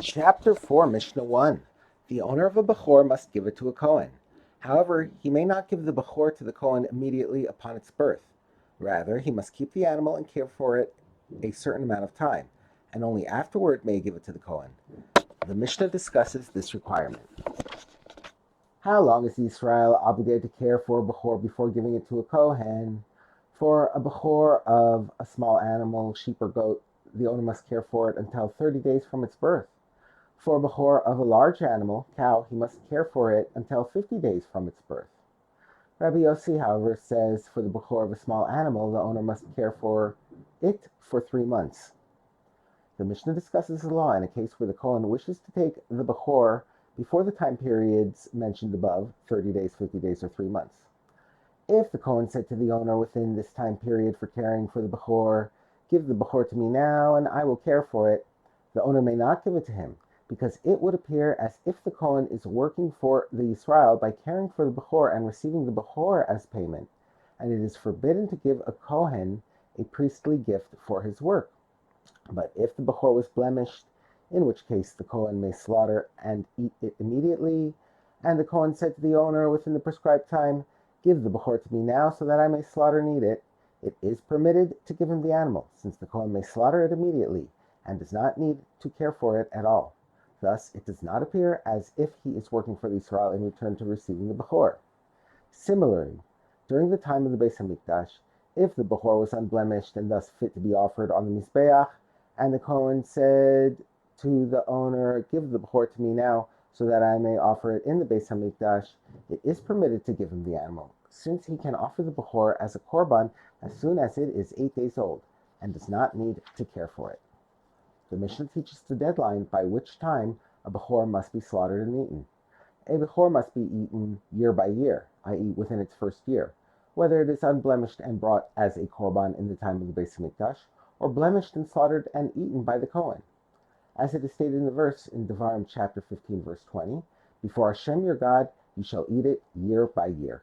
Chapter 4, Mishnah 1. The owner of a Bechor must give it to a Kohen. However, he may not give the Bechor to the Kohen immediately upon its birth. Rather, he must keep the animal and care for it a certain amount of time, and only afterward may he give it to the Kohen. The Mishnah discusses this requirement. How long is Israel obligated to care for a Bechor before giving it to a Kohen? For a Bechor of a small animal, sheep or goat, the owner must care for it until 30 days from its birth. For a Bechor of a large animal, cow, he must care for it until 50 days from its birth. Rabbi Yossi, however, says for the Bechor of a small animal, the owner must care for it for 3 months. The Mishnah discusses the law in a case where the Kohen wishes to take the Bechor before the time periods mentioned above, 30 days, 50 days, or 3 months. If the Kohen said to the owner within this time period for caring for the Bechor, "Give the Bechor to me now, and I will care for it," the owner may not give it to him, because it would appear as if the Kohen is working for the Yisrael by caring for the Bechor and receiving the Bechor as payment, and it is forbidden to give a Kohen a priestly gift for his work. But if the Bechor was blemished, in which case the Kohen may slaughter and eat it immediately, and the Kohen said to the owner within the prescribed time, "Give the Bechor to me now so that I may slaughter and eat it," it is permitted to give him the animal, since the Kohen may slaughter it immediately and does not need to care for it at all. Thus, it does not appear as if he is working for the Israel in return to receiving the Bechor. Similarly, during the time of the Beis Hamikdash, if the Bechor was unblemished and thus fit to be offered on the Mizbeach, and the Kohen said to the owner, "Give the Bechor to me now, so that I may offer it in the Beis Hamikdash," it is permitted to give him the animal, since he can offer the Bechor as a korban as soon as it is 8 days old, and does not need to care for it. The Mishnah teaches the deadline by which time a Bechor must be slaughtered and eaten. A Bechor must be eaten year by year, i.e. within its first year, whether it is unblemished and brought as a korban in the time of the Beis Hamikdash, or blemished and slaughtered and eaten by the Kohen. As it is stated in the verse in Devarim chapter 15, verse 20, "Before Hashem your God, you shall eat it year by year."